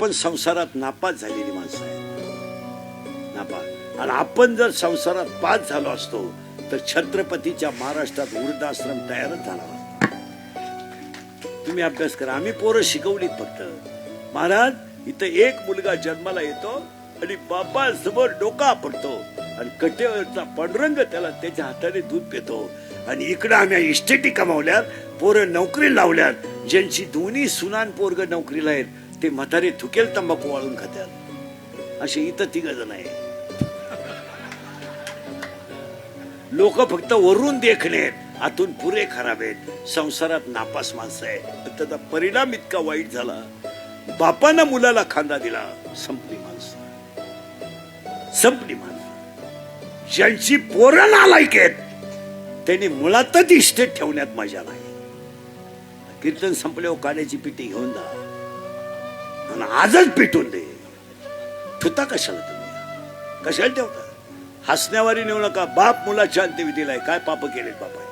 पण संसारात नापास झालेली माणसं आहेत. नापास. आणि आपण जर संसारात पास झालो असतो तर छत्रपतीच्या महाराष्ट्रात वृद्धाश्रम तयारच झाला असता. तुम्ही अभ्यास करा. आम्ही पोरं शिकवलीत फक्त. महाराज इथं एक मुलगा जन्माला येतो आणि बापा समोर डोका पडतो आणि कटेवरचा पांडुरंग त्याला त्याच्या हाताने दूध पितो. आणि इकडं आम्ही इस्टेटी कमावल्यात, पोरं नोकरी लावल्यात. ज्यांची दोन्ही सुनान पोरग नोकरीला आहेत ते म्हातारे थुकेल तंबाखू वाळून खात्यात. असे इथं 3 जण आहे. लोक फक्त वरून देखणे आतून पुरे खराब आहेत. संसारात नापास माणसं आहेत. त्याचा परिणाम इतका वाईट झाला. बापानं मुलाला खांदा दिला. संपली माणसं, संपली माणसं. ज्यांची पोरं नालायक आहेत त्यांनी मुळातच इस्टेट ठेवण्यात मजा नाही. कीर्तन संपल्यावर काड्याची पिठी घेऊन जा आणि आजच पिटून दे. ठुता कशाला तुम्ही? कशाला ठेवता? हसण्यावारी नेऊ नका. बाप मुलाच्या अंत्यविधीला काय पाप केलेत बापाने.